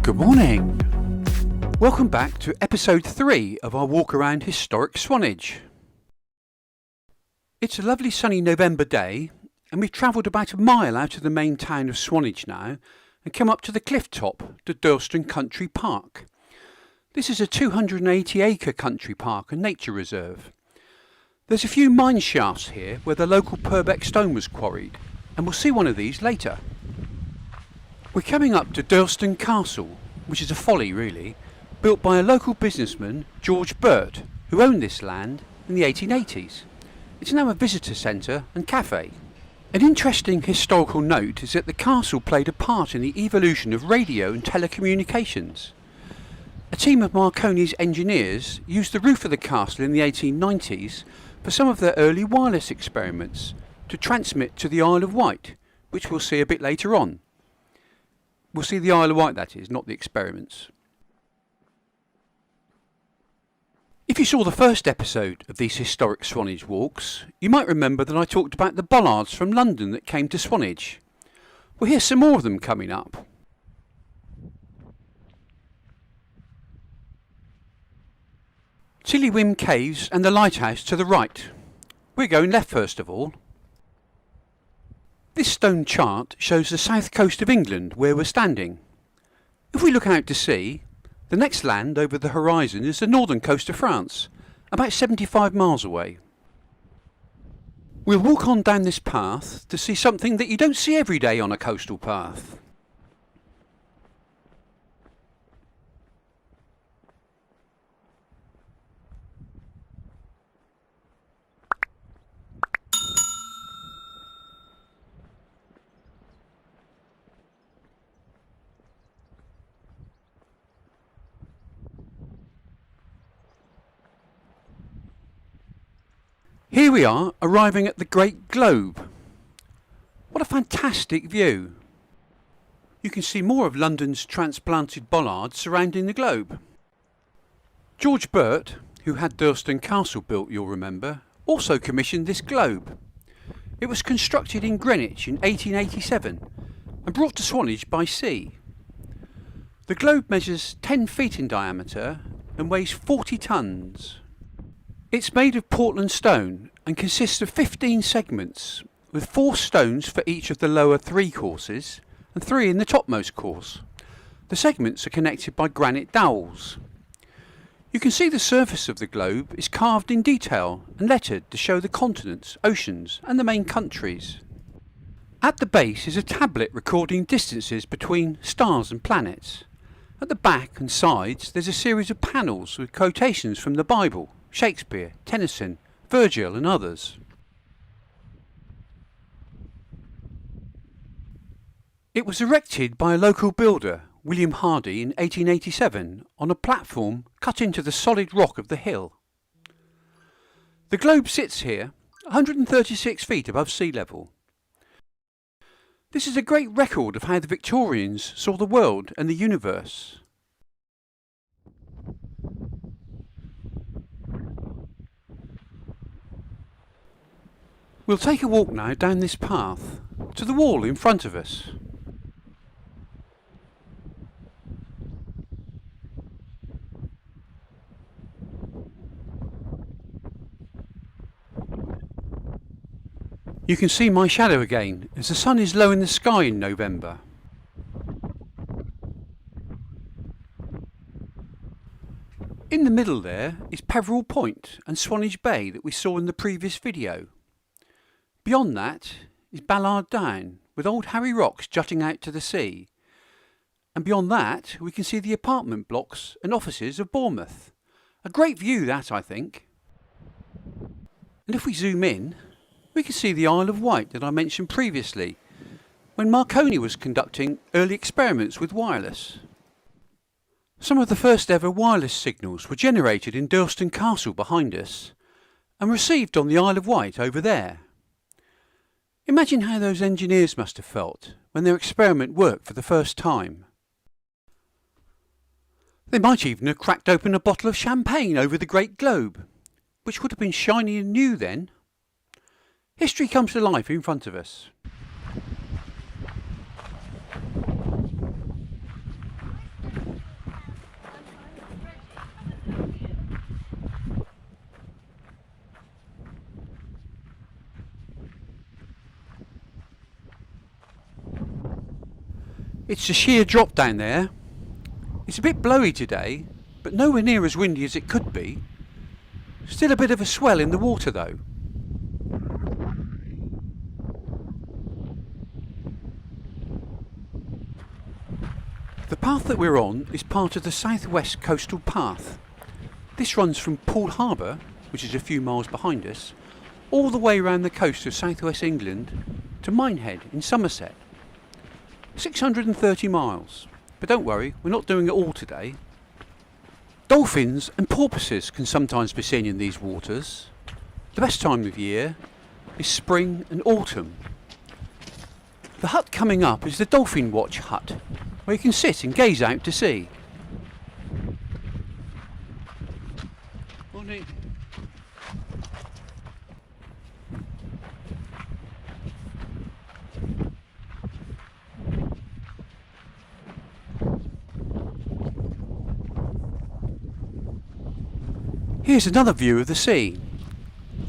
Good morning. Welcome back to episode 3 of our walk around Historic Swanage. It's a lovely sunny November day and we've travelled about a mile out of the main town of Swanage now and come up to the cliff top to Durlston Country Park. This is a 280-acre country park and nature reserve. There's a few mine shafts here where the local Purbeck stone was quarried, and we'll see one of these later. We're coming up to Durlston Castle, which is a folly really, built by a local businessman, Burt, who owned this land in the 1880s. It's now a visitor centre and cafe. An interesting historical note is that the castle played a part in the evolution of radio and telecommunications. A team of Marconi's engineers used the roof of the castle in the 1890s for some of their early wireless experiments to transmit to the Isle of Wight, which we'll see a bit later on. We'll see the Isle of Wight, that is, not the experiments. If you saw the first episode of these historic Swanage walks, you might remember that I talked about the Bollards from London that came to Swanage. Well, here's some more of them coming up. Whim Caves and the lighthouse to the right. We're going left first of all. This stone chart shows the south coast of England where we're standing. If we look out to sea, the next land over the horizon is the northern coast of France, about 75 miles away. We'll walk on down this path to see something that you don't see every day on a coastal path. Here we are, arriving at the Great Globe. What a fantastic view. You can see more of London's transplanted bollards surrounding the globe. Burt, who had Durlston Castle built, you'll remember, also commissioned this globe. It was constructed in Greenwich in 1887 and brought to Swanage by sea. The globe measures 10 feet in diameter and weighs 40 tons. It's made of Portland stone and consists of 15 segments, with 4 stones for each of the lower 3 courses and 3 in the topmost course. The segments are connected by granite dowels. You can see the surface of the globe is carved in detail and lettered to show the continents, oceans and the main countries. At the base is a tablet recording distances between stars and planets. At the back and sides there's a series of panels with quotations from the Bible, Shakespeare, Tennyson, Virgil and others. It was erected by a local builder, William Hardy, in 1887 on a platform cut into the solid rock of the hill. The globe sits here 136 feet above sea level. This is a great record of how the Victorians saw the world and the universe. We'll take a walk now down this path to the wall in front of us. You can see my shadow again as the sun is low in the sky in November. In the middle there is Peveril Point and Swanage Bay that we saw in the previous video. Beyond that is Bollards Down with Old Harry Rocks jutting out to the sea. And beyond that we can see the apartment blocks and offices of Bournemouth. A great view that, I think. And if we zoom in, we can see the Isle of Wight that I mentioned previously, when Marconi was conducting early experiments with wireless. Some of the first ever wireless signals were generated in Durlston Castle behind us and received on the Isle of Wight over there. Imagine how those engineers must have felt when their experiment worked for the first time. They might even have cracked open a bottle of champagne over the Great Globe, which would have been shiny and new then. History comes to life in front of us. It's a sheer drop down there. It's a bit blowy today, but nowhere near as windy as it could be. Still a bit of a swell in the water though. The path that we're on is part of the South West Coastal Path. This runs from Poole Harbour, which is a few miles behind us, all the way around the coast of South West England to Minehead in Somerset. 630 miles, but don't worry, we're not doing it all today. Dolphins and porpoises can sometimes be seen in these waters. The best time of year is spring and autumn. The hut coming up is the Dolphin Watch hut, where you can sit and gaze out to sea. Morning. Here's another view of the sea.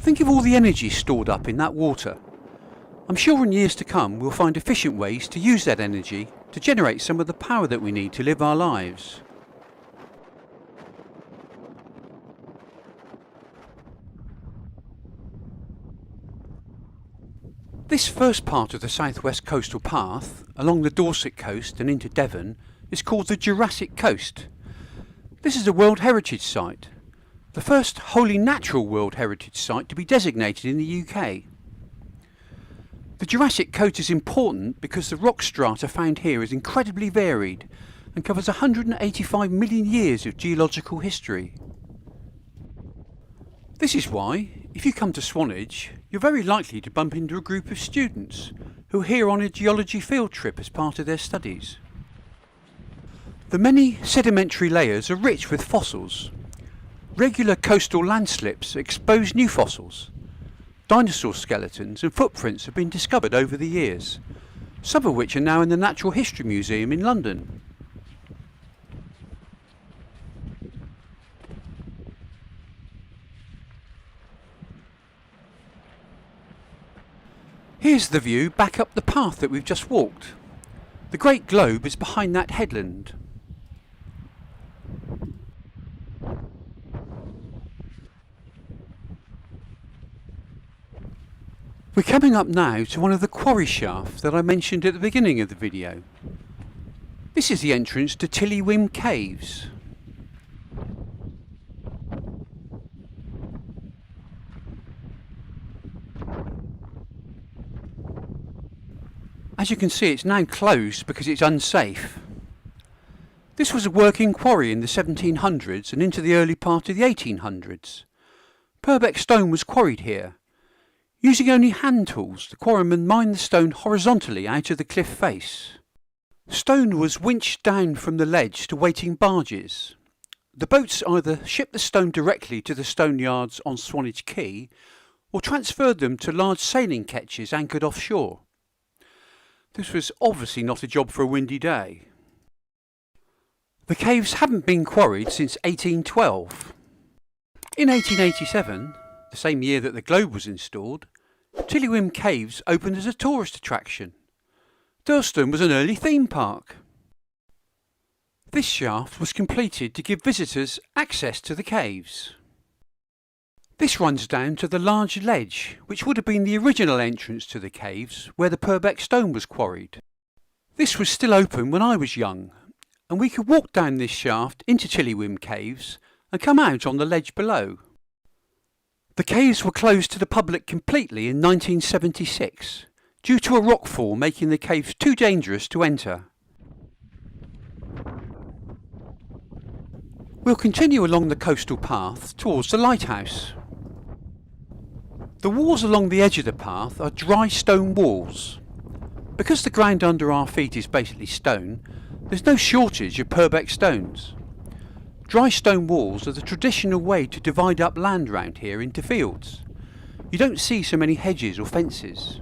Think of all the energy stored up in that water. I'm sure in years to come we'll find efficient ways to use that energy to generate some of the power that we need to live our lives. This first part of the South West Coastal Path, along the Dorset coast and into Devon, is called the Jurassic Coast. This is a World Heritage Site, the first wholly natural World Heritage Site to be designated in the UK. The Jurassic Coast is important because the rock strata found here is incredibly varied and covers 185 million years of geological history. This is why, if you come to Swanage, you're very likely to bump into a group of students who are here on a geology field trip as part of their studies. The many sedimentary layers are rich with fossils. Regular coastal landslips expose new fossils. Dinosaur skeletons and footprints have been discovered over the years, some of which are now in the Natural History Museum in London. Here's the view back up the path that we've just walked. The Great Globe is behind that headland. We're coming up now to one of the quarry shafts that I mentioned at the beginning of the video. This is the entrance to Whim Caves. As you can see, it's now closed because it's unsafe. This was a working quarry in the 1700s and into the early part of the 1800s. Purbeck stone was quarried here. Using only hand tools, the quarrymen mined the stone horizontally out of the cliff face. Stone was winched down from the ledge to waiting barges. The boats either shipped the stone directly to the stone yards on Swanage Quay or transferred them to large sailing ketches anchored offshore. This was obviously not a job for a windy day. The caves haven't been quarried since 1812. In 1887, the same year that the globe was installed, Whim Caves opened as a tourist attraction. Durlston was an early theme park. This shaft was completed to give visitors access to the caves. This runs down to the large ledge, which would have been the original entrance to the caves where the Purbeck stone was quarried. This was still open when I was young, and we could walk down this shaft into Whim Caves and come out on the ledge below. The caves were closed to the public completely in 1976, due to a rockfall making the caves too dangerous to enter. We'll continue along the coastal path towards the lighthouse. The walls along the edge of the path are dry stone walls. Because the ground under our feet is basically stone, there's no shortage of Purbeck stones. Dry stone walls are the traditional way to divide up land round here into fields. You don't see so many hedges or fences.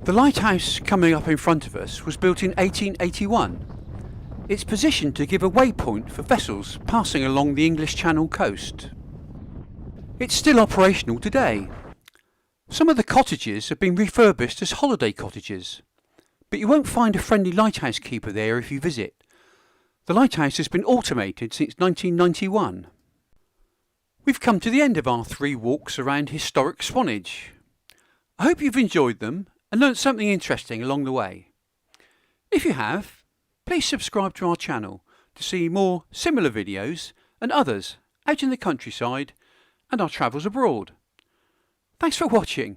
The lighthouse coming up in front of us was built in 1881. It's positioned to give a waypoint for vessels passing along the English Channel coast. It's still operational today. Some of the cottages have been refurbished as holiday cottages, but you won't find a friendly lighthouse keeper there if you visit. The lighthouse has been automated since 1991. We've come to the end of our 3 walks around Historic Swanage. I hope you've enjoyed them and learnt something interesting along the way. If you have, please subscribe to our channel to see more similar videos and others out in the countryside and our travels abroad. Thanks for watching.